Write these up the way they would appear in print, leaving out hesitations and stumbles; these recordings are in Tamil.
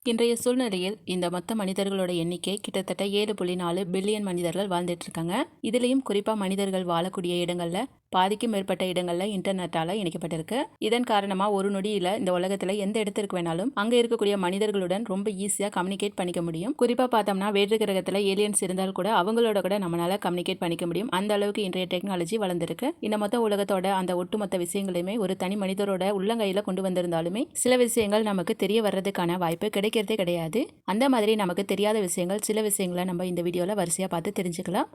இன்றைய சூழ்நிலையில் இந்த மொத்த மனிதர்களோட எண்ணிக்கை கிட்டத்தட்ட 7.4 பில்லியன் மனிதர்கள் வாழ்ந்துட்டு இருக்காங்க. இதுலயும் குறிப்பா மனிதர்கள் வாழக்கூடிய இடங்கள்ல பாதிக்கும் மேற்பட்ட இடங்கள்ல இன்டர்நெட்டால இணைக்கப்பட்டிருக்கு. இதன் காரணமா ஒரு நொடியில இந்த உலகத்துல எந்த இடத்திற்கு வேணாலும் அங்க இருக்கக்கூடிய மனிதர்களுடன் ரொம்ப ஈஸியா கம்யூனிகேட் பண்ணிக்க முடியும். குறிப்பா பார்த்தோம்னா வேற்று கிரகத்துல ஏலியன்ஸ் இருந்தால் கூட அவங்களோட கூட நம்மளால கம்யூனிகேட் பண்ணிக்க முடியும். அந்த அளவுக்கு இன்றைய டெக்னாலஜி வளர்ந்திருக்கு. இந்த மொத்த உலகத்தோட அந்த ஒட்டுமொத்த விஷயங்களையுமே ஒரு தனி மனிதரோட உள்ளங்கையில கொண்டு வந்திருந்தாலுமே சில விஷயங்கள் நமக்கு தெரிய வர்றதுக்கான வாய்ப்பு கிடைக்கிறதே கிடையாது. அந்த மாதிரி நமக்கு தெரியாத விஷயங்கள் சில விஷயங்களை நம்ம இந்த வீடியோல வரிசையா பார்த்து தெரிஞ்சுக்கலாம்.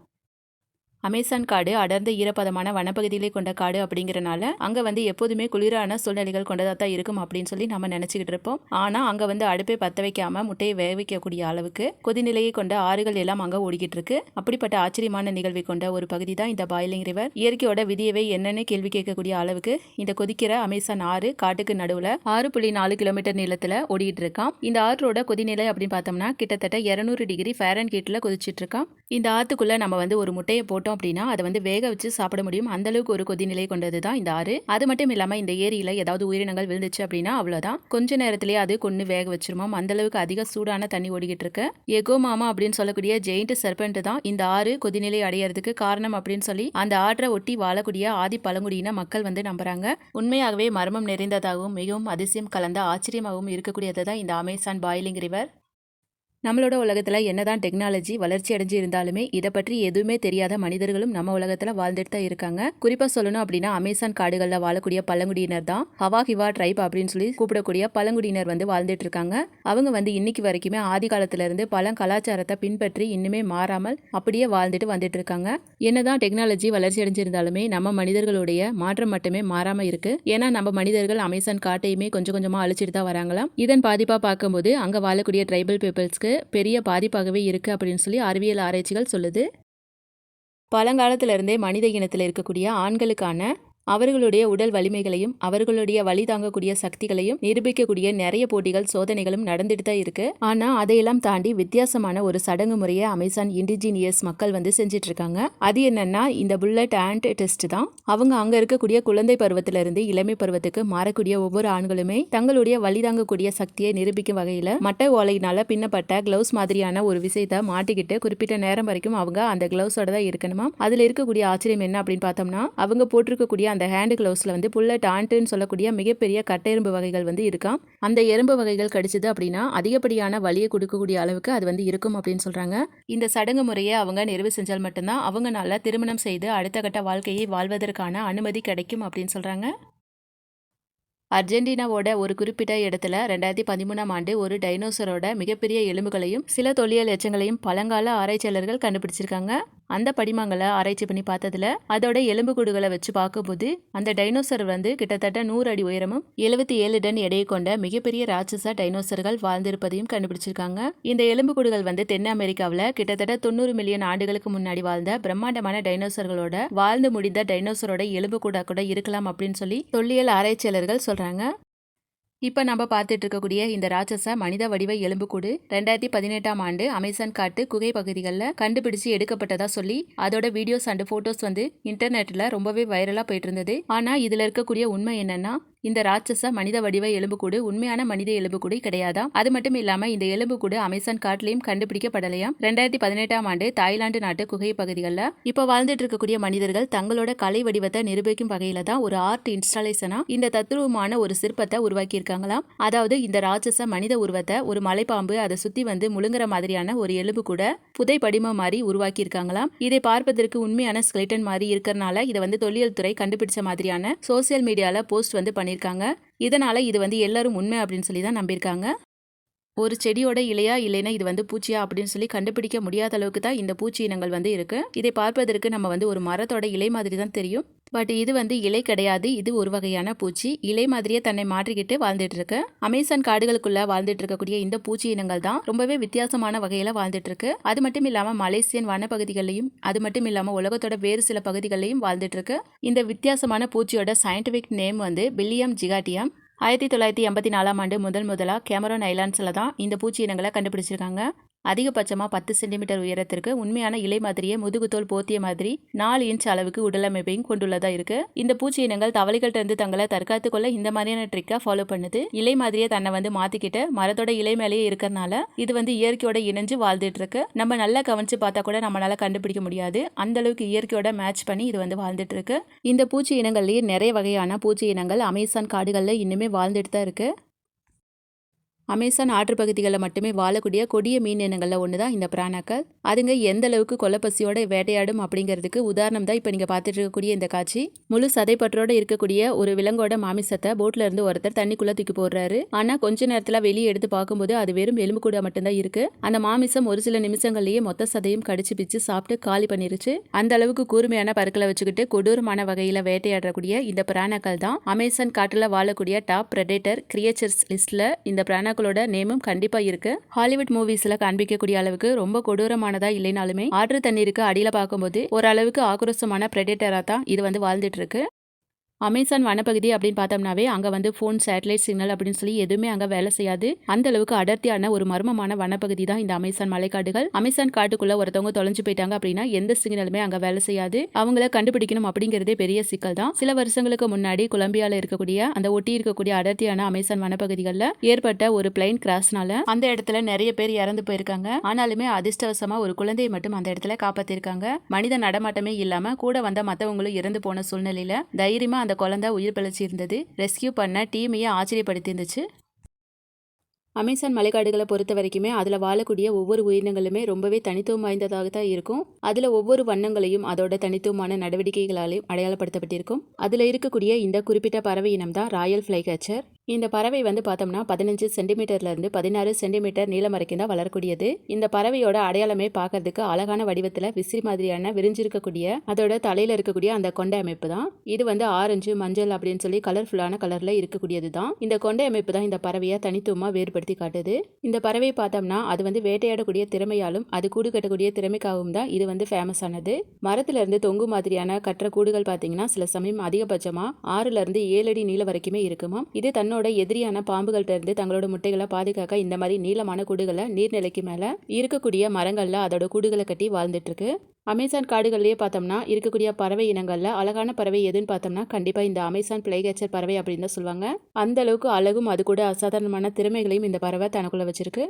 அமேசான் காடு அடர்ந்த ஈரப்பதமான வனப்பகுதியிலே கொண்ட காடு அப்படிங்கிறனால அங்க எப்போதுமே குளிரான சூழ்நிலைகள் கொண்டதாக தான் இருக்கும் அப்படின்னு சொல்லி நம்ம நினைச்சுக்கிட்டு இருப்போம். ஆனா அங்க அடுப்பை பத்த வைக்காம முட்டையை வேக வைக்கக்கூடிய அளவுக்கு கொதிநிலையை கொண்ட ஆறுகள் எல்லாம் அங்க ஓடிக்கிட்டு இருக்கு. அப்படிப்பட்ட ஆச்சரியமான நிகழ்வை கொண்ட ஒரு பகுதி தான் இந்த பாய்லிங் ரிவர். இயற்கையோட விதியவை என்னன்னு கேள்வி கேட்கக்கூடிய அளவுக்கு இந்த கொதிக்கிற அமேசான் ஆறு காட்டுக்கு நடுவுல 6.4 கிலோமீட்டர் நீளத்துல ஓடிட்டு இருக்கான். இந்த ஆற்றோட கொதிநிலை அப்படின்னு பார்த்தோம்னா கிட்டத்தட்ட 200 டிகிரி ஃபாரன்ஹீட்ல கொதிச்சிட்டு இருக்கான். இந்த ஆத்துக்குள்ள நம்ம ஒரு முட்டையை போட்டோம் அப்படின்னா அதை வேக வச்சு சாப்பிட முடியும். அந்த அளவுக்கு ஒரு கொதிநிலை கொண்டது தான் இந்த ஆறு. அது மட்டும் இல்லாம இந்த ஏரியில ஏதாவது உயிரினங்கள் விழுந்துச்சு அப்படின்னா அவ்வளவுதான், கொஞ்ச நேரத்திலேயே அது கொண்டு வேக வச்சிருமாம். அந்த அளவுக்கு அதிக சூடான தண்ணி ஓடிக்கிட்டு இருக்கு. எகோ மாமா அப்படின்னு சொல்லக்கூடிய ஜெயிண்ட் சர்பெண்ட் தான் இந்த ஆறு கொதிநிலை அடையறதுக்கு காரணம் அப்படின்னு சொல்லி அந்த ஆற்றை ஒட்டி வாழக்கூடிய ஆதி பழங்குடியின மக்கள் நம்புறாங்க. உண்மையாகவே மர்மம் நிறைந்ததாகவும் மிகவும் அதிசயம் கலந்த ஆச்சரியமாகவும் இருக்கக்கூடியது தான் இந்த அமேசான் பாய்லிங் ரிவர். நம்மளோட உலகத்துல என்னதான் டெக்னாலஜி வளர்ச்சி அடைஞ்சு இருந்தாலுமே இதை பற்றி எதுவுமே தெரியாத மனிதர்களும் நம்ம உலகத்துல வாழ்ந்துட்டு தான் இருக்காங்க. குறிப்பா சொல்லணும் அப்படின்னா அமேசான் காடுகள்ல வாழக்கூடிய பழங்குடியினர் தான் ஹவாஹிவா ட்ரைப் அப்படின்னு சொல்லி கூப்பிடக்கூடிய பழங்குடியினர் வாழ்ந்துட்டு இருக்காங்க. அவங்க இன்னைக்கு வரைக்குமே ஆதி காலத்துல இருந்து பல கலாச்சாரத்தை பின்பற்றி இன்னுமே மாறாமல் அப்படியே வாழ்ந்துட்டு வந்துட்டு இருக்காங்க. என்னதான் டெக்னாலஜி வளர்ச்சி அடைஞ்சிருந்தாலுமே நம்ம மனிதர்களுடைய மாற்றம் மட்டுமே மாறாம இருக்கு. ஏன்னா நம்ம மனிதர்கள் அமேசான் காட்டையுமே கொஞ்சம் கொஞ்சமா அழிச்சிட்டு தான் வராங்களாம். இதன் பாதிப்பா பார்க்கும்போது அங்க வாழக்கூடிய ட்ரைபல் பீப்புள்ஸ்க்கு பெரிய பாதிப்பாகவே இருக்கு அப்படின்னு சொல்லி அறிவியல் ஆராய்ச்சிகள் சொல்லுது. பழங்காலத்திலிருந்தே மனித இனத்தில் இருக்கக்கூடிய ஆண்களுக்கான அவர்களுடைய உடல் வலிமைகளையும் அவர்களுடைய வலி தாங்கக்கூடிய சக்திகளையும் நிரூபிக்கக்கூடிய நிறைய போட்டிகள் சோதனைகளும் நடந்துட்டு தான் இருக்கு. ஆனா அதையெல்லாம் தாண்டி வித்தியாசமான ஒரு சடங்கு முறையை அமேசான் இண்டிஜினியஸ் மக்கள் செஞ்சிட்டு இருக்காங்க. அது என்னன்னா இந்த புல்லட் ஆண்ட் டெஸ்ட் தான். அவங்க அங்க இருக்கக்கூடிய குழந்தை பருவத்திலிருந்து இளமை பருவத்துக்கு மாறக்கூடிய ஒவ்வொரு ஆண்களுமே தங்களுடைய வலி தாங்கக்கூடிய சக்தியை நிரூபிக்கும் வகையில மட்டை ஓலையினால பின்னப்பட்ட கிளவுஸ் மாதிரியான ஒரு விஷயத்தை மாட்டிக்கிட்டு குறிப்பிட்ட நேரம் வரைக்கும் அவங்க அந்த கிளவுஸோட தான் இருக்கணுமா. அதுல இருக்கக்கூடிய ஆச்சரியம் என்ன அப்படின்னு பார்த்தோம்னா அவங்க போட்டிருக்கக்கூடிய அந்த ஹேண்ட் கிளவுஸ்ல புல்லட் ஆண்ட்னு சொல்லக்கூடிய மிகப்பெரிய கட்டெரும்பு வகைகள் இருக்காம். அந்த எறும்பு வகைகள் கடிச்சது அப்படின்னா அதிகப்படியான வலியை கொடுக்கக்கூடிய அளவுக்கு அது இருக்கும் அப்படின்னு சொல்றாங்க. இந்த சடங்கு முறையை அவங்க நிறைவு செஞ்சால் மட்டும்தான் அவங்கனால திருமணம் செய்து அடுத்த கட்ட வாழ்க்கையை வாழ்வதற்கான அனுமதி கிடைக்கும் அப்படின்னு சொல்றாங்க. அர்ஜென்டினாவோட ஒரு குறிப்பிட்ட இடத்துல 2013ஆம் ஆண்டு ஒரு டைனோசரோட மிகப்பெரிய எலும்புகளையும் சில தொல்லியல் எச்சங்களையும் பழங்கால ஆராய்ச்சியாளர்கள் கண்டுபிடிச்சிருக்காங்க. அந்த படிமங்களை ஆராய்ச்சி பண்ணி பார்த்ததுல அதோட எலும்புக்கூடுகளை வச்சு பார்க்கும்போது அந்த டைனோசர் கிட்டத்தட்ட 100 அடி உயரமும் 77 டன் எடையை கொண்ட மிகப்பெரிய ராட்சச டைனோசர்கள் வாழ்ந்திருப்பதையும் கண்டுபிடிச்சிருக்காங்க. இந்த எலும்புக்கூடுகள் தென் அமெரிக்காவில் கிட்டத்தட்ட 90 மில்லியன் ஆண்டுகளுக்கு முன்னாடி வாழ்ந்த பிரம்மாண்டமான டைனோசர்களோட வாழ்ந்து முடிந்த டைனோசரோட எலும்புக்கூடா கூட இருக்கலாம் அப்படின்னு சொல்லி தொல்லியல் ஆராய்ச்சியாளர்கள் சொல்றாங்க. இப்ப நம்ம பார்த்துட்டு இருக்கக்கூடிய இந்த ராட்சச மனித வடிவ எலும்புக்கூடு 2018ஆம் ஆண்டு அமேசான் காட்டு குகை பகுதிகளில் கண்டுபிடிச்சு எடுக்கப்பட்டதா சொல்லி அதோட வீடியோஸ் அண்ட் போட்டோஸ் இன்டர்நெட்ல ரொம்பவே வைரலா போயிட்டு இருந்தது. ஆனா இதுல இருக்கக்கூடிய உண்மை என்னன்னா இந்த ராட்சச மனித வடிவ எலும்புக்கூடு உண்மையான மனித எலும்புக்கூடு கிடையாதாம். அது மட்டும் இல்லாம இந்த எலும்புக்கூடு அமேசான் காட்டிலையும் கண்டுபிடிக்கப்படலையாம். 2018ஆம் ஆண்டு தாய்லாந்து நாட்டு குகை பகுதிகளில் இப்ப வாழ்ந்துட்டு இருக்கக்கூடிய மனிதர்கள் தங்களோட கலை வடிவத்தை நிரூபிக்கும் வகையில தான் ஒரு ஆர்ட் இன்ஸ்டாலேஷனா இந்த தத்துருவமான ஒரு சிற்பத்தை உருவாக்கி இருக்காங்களாம். அதாவது இந்த ராட்சச மனித உருவத்தை ஒரு மலைப்பாம்பு அதை சுத்தி முழுங்குற மாதிரியான ஒரு எலும்பு கூட புதை படிமம் மாதிரி உருவாக்கி இருக்காங்களாம். இதை பார்ப்பதற்கு உண்மையான ஸ்கெலட்டன் மாதிரி இருக்கிறனால இதை தொல்லியல் துறை கண்டுபிடிச்ச மாதிரியான சோசியல் மீடியால போஸ்ட் பண்ணிருக்காங்க. இதனால இது எல்லாரும் உண்மை அப்படின்னு சொல்லி தான் நம்பியிருக்காங்க. ஒரு செடியோட இலையா இல்லைன்னா இது பூச்சியா அப்படின்னு சொல்லி கண்டுபிடிக்க முடியாத அளவுக்கு தான் இந்த பூச்சி இனங்கள் இருக்கு. இதை பார்ப்பதற்கு நம்ம ஒரு மரத்தோட இலை மாதிரி தான் தெரியும். பட் இது இலை கிடையாது. இது ஒரு வகையான பூச்சி. இலை மாதிரியே தன்னை மாற்றிக்கிட்டு வாழ்ந்துட்டு இருக்கு. அமேசான் காடுகளுக்குள்ள வாழ்ந்துட்டு இருக்கக்கூடிய இந்த பூச்சி இனங்கள் தான் ரொம்பவே வித்தியாசமான வகையில வாழ்ந்துட்டு இருக்கு. அது மட்டும் இல்லாம மலேசியன் வனப்பகுதிகளிலையும் அது மட்டும் இல்லாம உலகத்தோட வேறு சில பகுதிகளிலையும் வாழ்ந்துட்டு இருக்கு. இந்த வித்தியாசமான பூச்சியோட சயின்டிபிக் நேம் பில்லியம் ஜிகாட்டியம். 1984ஆம் ஆண்டு முதலா கேமரோன் ஐலாண்ட்ஸ்ல தான் இந்த பூச்சி இனங்களை கண்டுபிடிச்சிருக்காங்க. அதிகபட்சமா 10 சென்டிமீட்டர் உயரத்திற்கு உண்மையான இலை மாதிரியே முதுகுத்தோல் போத்திய மாதிரி 4 இன்ச் அளவுக்கு உடலமைப்பையும் கொண்டுள்ளதா இருக்கு. இந்த பூச்சி இனங்கள் தவளைகள்ட்ட இருந்து தங்களை தற்காத்துக் கொள்ள இந்த மாதிரியான ட்ரிக்கா ஃபாலோ பண்ணுது. இலை மாதிரியே தன்னை மாத்திக்கிட்டு மரத்தோட இலை மேலேயே இருக்கறனால இது இயற்கையோட இணைஞ்சு வாழ்ந்துட்டு இருக்கு. நம்ம நல்லா கவனிச்சு பார்த்தா கூட நம்மளால கண்டுபிடிக்க முடியாது. அந்த அளவுக்கு இயற்கையோட மேட்ச் பண்ணி இது வாழ்ந்துட்டு இருக்கு. இந்த பூச்சி இனங்கள்லயே நிறைய வகையான பூச்சி இனங்கள் அமேசான் காடுகள்ல இன்னுமே வாழ்ந்துட்டு தான் இருக்கு. அமேசான் ஆற்று பகுதிகளில் மட்டுமே வாழக்கூடிய கொடிய மீன் இனங்களில் ஒன்று தான் இந்த பிராணாக்கள். அதுங்க எந்த அளவுக்கு கொலப்பசியோட வேட்டையாடும் அப்படிங்கிறதுக்கு உதாரணம் தான் இப்போ நீங்கள் பார்த்துட்டு இருக்கக்கூடிய இந்த காட்சி. முழு சதைப்பற்றோடு இருக்கக்கூடிய ஒரு விலங்கோட மாமிசத்தை போட்ல இருந்து ஒருத்தர் தண்ணிக்குள்ள தூக்கி போடுறாரு. ஆனால் கொஞ்ச நேரத்தில் வெளியே எடுத்து பார்க்கும்போது அது வெறும் எலும்பு கூட மட்டும்தான் இருக்கு. அந்த மாமிசம் ஒரு சில நிமிஷங்கள்லேயே மொத்த சதையும் கடிச்சு பிச்சு சாப்பிட்டு காலி பண்ணிருச்சு. அந்த அளவுக்கு கூர்மையான பற்களை வச்சுக்கிட்டு கொடூரமான வகையில் வேட்டையாடக்கூடிய இந்த பிராணாக்கள் தான் அமேசான் காட்டில் வாழக்கூடிய டாப் பிரெடேட்டர் கிரியேச்சர்ஸ் லிஸ்ட்ல இந்த பிராணா நேமும் கண்டிப்பா இருக்கு. ஹாலிவுட் மூவிஸ்ல காண்பிக்கக்கூடிய அளவுக்கு ரொம்ப கொடூரமானதா இல்லைனாலுமே ஆற்று தண்ணீருக்கு அடியில பார்க்கும்போது ஓரளவுக்கு ஆக்ரோஷமான பிரெடேட்டரா தான் இது வாழ்ந்துட்டு இருக்கு. அமேசான் வனப்பகுதி அப்படின்னு பார்த்தோம்னாவே அங்கே ஃபோன் சேட்டலைட் சிக்னல் அப்படின்னு சொல்லி எதுவுமே அங்கே வேலை செய்யாது. அந்த அளவுக்கு அடர்த்தியான ஒரு மர்மமான வனப்பகுதி தான் இந்த அமேசான் மலைக்காடுகள். அமேசான் காட்டுக்குள்ள ஒருத்தவங்க தொலைஞ்சு போயிட்டாங்க அப்படின்னா எந்த சிக்னலுமே அங்கே வேலை செய்யாது. அவங்கள கண்டுபிடிக்கணும் அப்படிங்கிறதே பெரிய சிக்கல் தான். சில வருஷங்களுக்கு முன்னாடி கொலம்பியால இருக்கக்கூடிய அந்த ஒட்டி இருக்கக்கூடிய அடர்த்தியான அமேசான் வனப்பகுதிகளில் ஏற்பட்ட ஒரு பிளைன் கிராஸ்னால அந்த இடத்துல நிறைய பேர் இறந்து போயிருக்காங்க. ஆனாலுமே அதிர்ஷ்டவசமா ஒரு குழந்தையை மட்டும் அந்த இடத்துல காப்பாத்திருக்காங்க. மனித நடமாட்டமே இல்லாம கூட வந்த மற்றவங்களும் இறந்து போன சூழ்நிலையில தைரியமா அந்த குழந்தை உயிர் பிழைச்சி இருந்தது. ரெஸ்கியூ பண்ண டீமையே ஆச்சரியப்படுத்தி இருந்துச்சு. அமேசான் மலைக்காடுகளை பொறுத்த வரைக்குமே அதில் வாழக்கூடிய ஒவ்வொரு உயிரினங்களுமே ரொம்பவே தனித்துவம் வாய்ந்ததாக தான் இருக்கும். அதில் ஒவ்வொரு வண்ணங்களையும் அதோட தனித்துவமான நடவடிக்கைகளாலையும் அடையாளப்படுத்தப்பட்டிருக்கும். அதில் இருக்கக்கூடிய இந்த குறிப்பிட்ட பறவை இனம் தான் ராயல் ஃப்ளைகேச்சர். இந்த பறவை பார்த்தோம்னா 15 சென்டிமீட்டர்ல இருந்து 16 சென்டிமீட்டர் நீளம் வரைக்கும் தான் வளரக்கூடியது. இந்த பறவையோட அடையாளமே பார்க்கறதுக்கு அழகான வடிவத்தில் விசிறி மாதிரியான விரிஞ்சிருக்கக்கூடிய அதோட தலையில இருக்கக்கூடிய அந்த கொண்டை அமைப்பு தான். இது ஆரஞ்சு மஞ்சள் அப்படின்னு சொல்லி கலர்ஃபுல்லான கலர்ல இருக்கக்கூடியது தான். இந்த கொண்டை அமைப்பு தான் இந்த பறவையை தனித்துவமா வேறுபடுத்தி காட்டுது. இந்த பறவையை பார்த்தோம்னா அது வேட்டையாடக்கூடிய திறமையாலும் அது கூடு கட்டக்கூடிய திறமைக்காகவும் தான் இது ஃபேமஸ் ஆனது. மரத்துல இருந்து தொங்கு மாதிரியான கற்ற கூடுகள் பார்த்தீங்கன்னா சில சமயம் அதிகபட்சமா 6ல இருந்து 7 அடி நீளம் வரைக்குமே இருக்குமா. இது தன்னோட எதிரியான பாம்புகள்ட்ட இருந்து தங்களோட முட்டைகளை பாதுகாக்க இந்த மாதிரி நீளமான கூடுகளை நீர்நிலைக்கு மேல இருக்கக்கூடிய மரங்கள்ல அதோட கூடுகளை கட்டி வாழ்ந்துட்டு இருக்கு. அமேசான் காடுகள்லயே பார்த்தோம்னா இருக்கக்கூடிய பறவை இனங்கள்ல அழகான பறவை எதுன்னு பார்த்தோம்னா கண்டிப்பா இந்த அமேசான் ஃப்ளைகேச்சர் பறவை அப்படின்னு தான் சொல்லுவாங்க. அந்த அளவுக்கு அழகும் அது கூட அசாதாரணமான திறமைகளையும் இந்த பறவை தனக்குள்ள வச்சிருக்கு.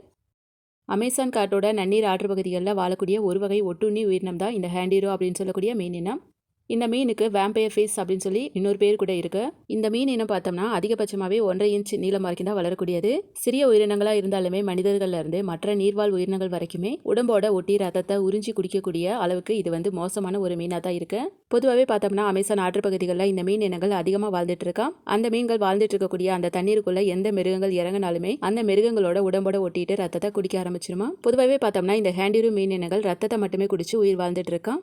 அமேசான் காட்டோட நன்னீர் ஆற்று பகுதிகளில் வாழக்கூடிய ஒரு வகை ஒட்டுண்ணி உயிரினம் தான் இந்த ஹேண்டிரோ அப்படின்னு சொல்லக்கூடிய மீன் இனம். இந்த மீனுக்கு வேம்பயர் ஃபேஸ் அப்படின்னு சொல்லி இன்னொரு பேர் கூட இருக்கு. இந்த மீன் இனம் பார்த்தோம்னா அதிகபட்சமாகவே 1.5 இன்ச் நீளம் வரைக்கும் தான் வளரக்கூடியது. சிறிய உயிரினங்களா இருந்தாலுமே மனிதர்கள்ல இருந்து மற்ற நீர்வாழ் உயிரினங்கள் வரைக்குமே உடம்போட ஒட்டி ரத்தத்தை உறிஞ்சி குடிக்கக்கூடிய அளவுக்கு இது மோசமான ஒரு மீனா தான் இருக்கு. பொதுவாகவே பார்த்தோம்னா அமேசான் ஆற்று பகுதிகளில் இந்த மீன் இனங்கள் அதிகமாக வாழ்ந்துட்டு இருக்கா. அந்த மீன்கள் வாழ்ந்துட்டு இருக்கக்கூடிய அந்த தண்ணீருக்குள்ள எந்த மிருகங்கள் இறங்கினாலுமே அந்த மிருகங்களோட உடம்போட ஒட்டிட்டு ரத்தத்தை குடிக்க ஆரம்பிச்சிருமா. பொதுவாகவே பார்த்தோம்னா இந்த ஹேண்டிரோ மீன் இனங்கள் ரத்தத்தை மட்டுமே குடிச்சு உயிர் வாழ்ந்துட்டு இருக்கா.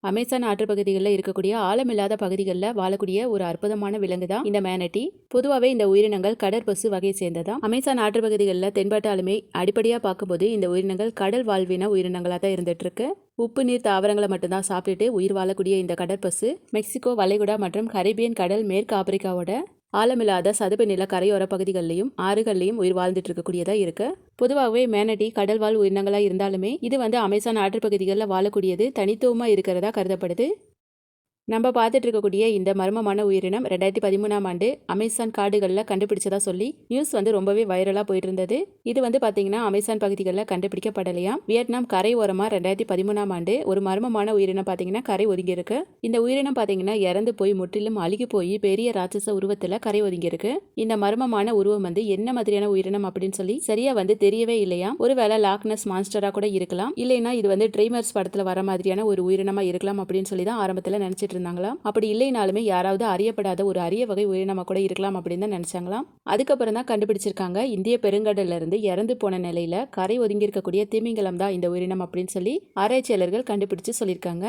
அமேசான் ஆற்று பகுதிகளில் இருக்கக்கூடிய ஆழமில்லாத பகுதிகளில் வாழக்கூடிய ஒரு அற்புதமான விலங்கு தான் இந்த மேனட்டி. பொதுவாகவே இந்த உயிரினங்கள் கடற்பசு வகையை சேர்ந்ததான். அமேசான் ஆற்று பகுதிகளில் தென்பட்டாலுமே அடிப்படையாக பார்க்கும்போது இந்த உயிரினங்கள் கடல் வாழ்வின உயிரினங்களாக தான் இருந்துட்டு இருக்கு. உப்பு நீர் தாவரங்களை மட்டும்தான் சாப்பிட்டுட்டு உயிர் வாழக்கூடிய இந்த கடற்பசு மெக்சிகோ வளைகுடா மற்றும் கரீபியன் கடல் மேற்கு ஆப்பிரிக்காவோட ஆழமில்லாத சதுப்பு நில கரையோர பகுதிகளிலையும் ஆறுகள்லையும் உயிர் வாழ்ந்துட்டு இருக்கக்கூடியதா இருக்கு. பொதுவாகவே மேனட்டி கடல்வாழ் உயிரினங்களா இருந்தாலுமே இது அமேசான் ஆற்று பகுதிகளில் வாழக்கூடியது தனித்துவமா இருக்கிறதா கருதப்படுது. நம்ம பார்த்துட்டு இருக்கக்கூடிய இந்த மர்மமான உயிரினம் 2013ஆம் ஆண்டு அமேசான் காடுகளில் கண்டுபிடிச்சதா சொல்லி நியூஸ் ரொம்பவே வைரலாக போயிட்டு இருந்தது. இது பார்த்தீங்கன்னா அமேசான் பகுதிகளில் கண்டுபிடிக்கப்படலையாம். வியட்நாம் கரை ஓரமாக 2013ஆம் ஆண்டு ஒரு மர்மமான உயிரினம் பார்த்தீங்கன்னா கரை ஒதுங்கி இருக்கு. இந்த உயிரினம் பார்த்தீங்கன்னா இறந்து போய் முற்றிலும் அழுகி போய் பெரிய ராட்சச உருவத்தில் கரை ஒதுங்கி இருக்கு. இந்த மர்மமான உருவம் என்ன மாதிரியான உயிரினம் அப்படின்னு சொல்லி சரியா தெரியவே இல்லையா. ஒருவேளை லாக்னஸ் மான்ஸ்டரா கூட இருக்கலாம், இல்லைன்னா இது ட்ரீமர்ஸ் படத்துல வர மாதிரியான ஒரு உயிரினமா இருக்கலாம் அப்படின்னு சொல்லி தான் ஆரம்பத்தில் நினைச்சிட்டு இருந்தாங்களாம். அப்படி இல்லைனாலுமே யாராவது அறியப்படாத ஒரு அரிய வகை உயிரினமா கூட இருக்கலாம் அப்படின்னு தான் நினைச்சாங்களாம். அதுக்கப்புறம் தான் கண்டுபிடிச்சிருக்காங்க இந்திய பெருங்கடல்ல இருந்து இறந்து போன நிலையில கரை ஒதுங்கி இருக்கக்கூடிய திமிங்கலம் தான் இந்த உயிரினம் அப்படின்னு சொல்லி ஆராய்ச்சியாளர்கள் கண்டுபிடிச்சு சொல்லியிருக்காங்க.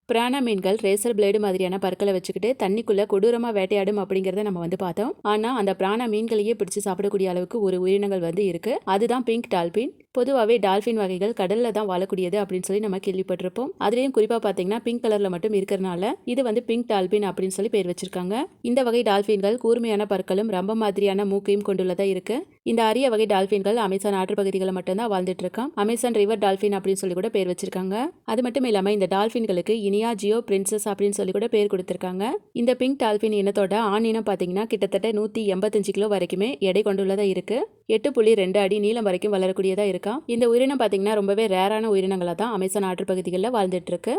பிராண மீன்கள் ரேசர் பிளேடு மாதிரியான பற்களை வச்சுக்கிட்டு தண்ணிக்குள்ள கொடூரமா வேட்டையாடும் அப்படிங்கறத நம்ம பார்த்தோம். ஆனா அந்த பிராண மீன்களையே பிடிச்சு சாப்பிடக்கூடிய அளவுக்கு ஒரு உயிரினங்கள் இருக்கு. அதுதான் பிங்க் டால்பின். பொதுவாகவே டால்ஃபின் வகைகள் கடல்ல தான் வாழக்கூடியது அப்படின்னு சொல்லி நம்ம கேள்விப்பட்டிருப்போம். அதுலயும் குறிப்பா பாத்தீங்கன்னா பிங்க் கலர்ல மட்டும் இருக்கிறனால இது வந்து பிங்க் டால்பின் அப்படின்னு சொல்லி பேர் வச்சிருக்காங்க. இந்த வகை டால்பின்கள் கூர்மையான பற்களும் ரம்ப மாதிரியான மூக்கையும் கொண்டுள்ளதா இருக்கு. இந்த அரிய வகை டால்பின்கள் அமேசான் ஆற்று பகுதிகளில் மட்டும்தான் வாழ்ந்துட்டு இருக்கான். அமேசான் ரிவர் டால்பின் அப்படின்னு சொல்லி கூட பேர் வச்சிருக்காங்க. அது மட்டும் இல்லாம இந்த டால்பின்களுக்கு இனியா ஜியோ பிரின்சஸ் அப்படின்னு சொல்லி கூட பேர் கொடுத்திருக்காங்க. இந்த பிங்க் டால்பின் இனத்தோட ஆண் இனம் பாத்தீங்கன்னா கிட்டத்தட்ட 185 கிலோ வரைக்குமே எடை கொண்டுள்ளதா இருக்கு. 8.2 அடி நீளம் வரைக்கும் வளரக்கூடியதா இருக்கா. இந்த உயிரினம் பாத்தீங்கன்னா ரொம்பவே ரேரான உயிரினங்களா தான் அமேசான் ஆற்று பகுதிகளில் வாழ்ந்துட்டு இருக்கு.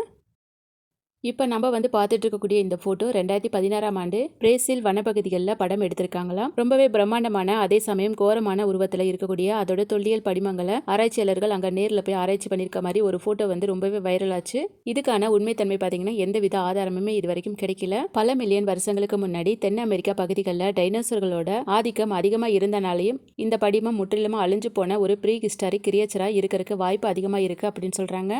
இப்போ நம்ம வந்து பார்த்துட்டு இருக்கக்கூடிய இந்த ஃபோட்டோ 2016ஆம் ஆண்டு பிரேசில் வனப்பகுதிகளில் படம் எடுத்திருக்காங்களாம். ரொம்பவே பிரம்மாண்டமான அதே சமயம் கோரமான உருவத்தில் இருக்கக்கூடிய அதோட தொல்லியல் படிமங்களை ஆராய்ச்சியாளர்கள் அங்கே நேரில் போய் ஆராய்ச்சி பண்ணியிருக்க மாதிரி ஒரு ஃபோட்டோ வந்து ரொம்பவே வைரல் ஆச்சு. இதுக்கான உண்மைத்தன்மை பார்த்தீங்கன்னா எந்தவித ஆதாரமுமே இது வரைக்கும் கிடைக்கல. பல மில்லியன் வருஷங்களுக்கு முன்னாடி தென் அமெரிக்கா பகுதிகளில் டைனோசர்களோட ஆதிக்கம் அதிகமாக இருந்தனாலையும் இந்த படிமம் முற்றிலுமா அழிஞ்சு போன ஒரு ப்ரீ ஹிஸ்டாரிக் கிரியேச்சராக இருக்கிறதுக்கு வாய்ப்பு அதிகமாக இருக்குது அப்படின்னு சொல்கிறாங்க.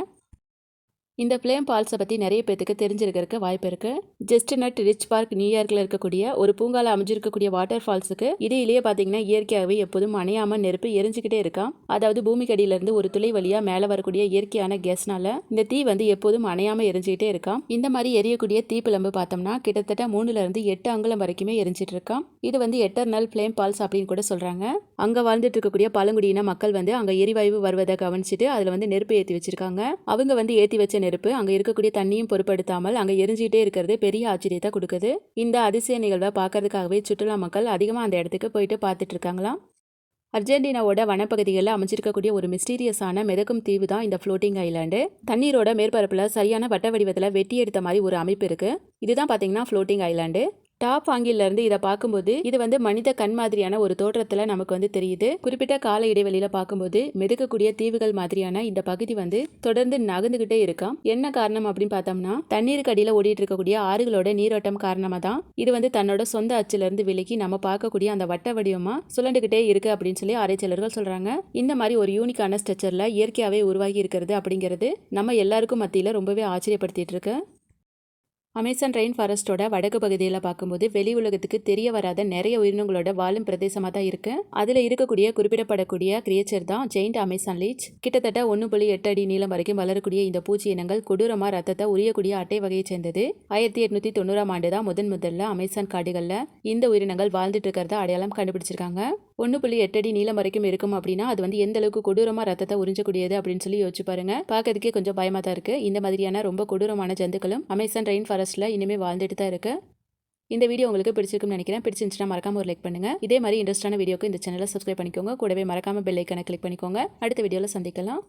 இந்த ஃப்ளேம் ஃபால்ஸை பற்றி நிறைய பேருக்கு தெரிஞ்சிருக்கிறதுக்கு வாய்ப்பு இருக்கு. ஜெஸ்டினட் ரிச் பார்க் நியூயார்க்கில் இருக்கக்கூடிய ஒரு பூங்கால அமைஞ்சிருக்கக்கூடிய வாட்டர் ஃபால்ஸுக்கு இடையிலேயே பார்த்தீங்கன்னா இயற்கையாகவே எப்போதும் அணையாமல் நெருப்பு எரிஞ்சுக்கிட்டே இருக்காம். அதாவது பூமிக்கடியிலிருந்து ஒரு துளை வழியாக மேலே வரக்கூடிய இயற்கையான கேஸ்னால இந்த தீ வந்து எப்போதும் அணையாமல் எரிஞ்சுக்கிட்டே இருக்காம். இந்த மாதிரி எரியக்கூடிய தீப்பிழம்பு பார்த்தோம்னா கிட்டத்தட்ட 3-8 அங்குலம் வரைக்குமே எரிஞ்சிட்டு இருக்காம். இது வந்து எட்டர்னல் ஃப்ளேம் ஃபால்ஸ் அப்படின்னு கூட சொல்றாங்க. அங்கே வாழ்ந்துட்டு இருக்கக்கூடிய பழங்குடியின மக்கள் வந்து அங்கே எரிவாயு வருவதை கவனிச்சுட்டு அதில் வந்து நெருப்பு ஏற்றி வச்சிருக்காங்க. அவங்க வந்து ஏற்றி வச்ச நெருப்பு அங்க இருக்கக்கூடிய தண்ணியும் பொருட்படுத்தாமல் அங்க எரிஞ்சிட்டே இருக்கிறது பெரிய ஆச்சரியத்தை கொடுக்குது. இந்த அதிசய நிகழ்வை பார்க்கறதுக்காகவே சுற்றுலா மக்கள் அதிகமா அந்த இடத்துக்கு போயிட்டு பார்த்துட்டு இருக்காங்களாம். அர்ஜென்டினாவோட வனப்பகுதிகளில் அமைஞ்சிருக்கக்கூடிய ஒரு மிஸ்டீரியஸான மிதக்கும் தீவு தான் இந்த ஃப்ளோட்டிங் ஐலாண்டு. தண்ணீரோட மேற்பரப்புல சரியான வட்ட வடிவத்தில் வெட்டி எடுத்த மாதிரி ஒரு அமைப்பு இருக்கு. இதுதான் பாத்தீங்கன்னா ஃப்ளோட்டிங் ஐலாண்டு. டாப் ஆங்கிள் இருந்து இதை பார்க்கும்போது இது வந்து மனித கண் மாதிரியான ஒரு தோற்றத்துல நமக்கு வந்து தெரியுது. குறிப்பிட்ட கால இடைவெளியில பார்க்கும்போது மிதக்கக்கூடிய தீவுகள் மாதிரியான இந்த பகுதி வந்து தொடர்ந்து நகர்ந்துகிட்டே இருக்காம். என்ன காரணம் அப்படின்னு பார்த்தோம்னா தண்ணீருக்கு அடியில ஓடிட்டு இருக்கக்கூடிய ஆறுகளோட நீரோட்டம் காரணமா தான் இது வந்து தன்னோட சொந்த அச்சுல இருந்து விலகி நம்ம பார்க்கக்கூடிய அந்த வட்ட வடிவமா சுழண்டுகிட்டே இருக்கு அப்படின்னு சொல்லி ஆராய்ச்சியாளர்கள் சொல்றாங்க. இந்த மாதிரி ஒரு யூனிக்கான ஸ்ட்ரக்சர்ல இயற்கையாவே உருவாகி இருக்கிறது அப்படிங்கிறது நம்ம எல்லாருக்கும் மத்தியில ரொம்பவே ஆச்சரியப்படுத்திட்டு இருக்கு. அமேசான் ரெயின் ஃபாரஸ்டோட வடக்கு பகுதியில் பார்க்கும்போது வெளி உலகத்துக்கு தெரிய வராத நிறைய உயிரினங்களோட வாழும் பிரதேசமாக தான் இருக்கு. அதில் இருக்கக்கூடிய குறிப்பிடப்படக்கூடிய கிரியேச்சர் தான் ஜெயிண்ட் அமேசான் லீச். கிட்டத்தட்ட 1.8 அடி நீளம் வரைக்கும் வளரக்கூடிய இந்த பூச்சி இனங்கள் கொடூரமாக ரத்தத்தை உரியக்கூடிய அட்டை வகையை சேர்ந்தது. 1890ஆம் ஆண்டு தான் முதல்ல அமேசான் காடுகளில் இந்த உயிரினங்கள் வாழ்ந்துட்டு இருக்கிறத அடையாளம் கண்டுபிடிச்சிருக்காங்க. 1.8 அடி நீளம் வரைக்கும் இருக்கும் அப்படின்னா அது வந்து எந்த அளவுக்கு கொடூரமாக ரத்தத்தை உறிஞ்சக்கூடியது அப்படின்னு சொல்லி யோசிச்சு பாருங்க. பார்க்கறதுக்கே கொஞ்சம் பயமாக தான் இருக்கு. இந்த மாதிரியான ரொம்ப கொடூரமான ஜந்துக்களும் அமேசான் ரெயின் ஃபாரஸ்ட்ல இனிமே வாழ்ந்துட்டு தான் இருக்கு. இந்த வீடியோ உங்களுக்கு பிடிச்சிருக்குன்னு நினைக்கிறேன். பிடிச்சிருந்துச்சுன்னா மறக்காம ஒரு லைக் பண்ணுங்க. இதே மாதிரி இன்ட்ரெஸ்டான வீடியோக்கு இந்த சேனலை சப்ஸ்கிரைப் பண்ணிக்கோங்க. கூடவே மறக்காம பெல் ஐக்கானை கிளிக் பண்ணிக்கோங்க. அடுத்த வீடியோல சந்திக்கலாம்.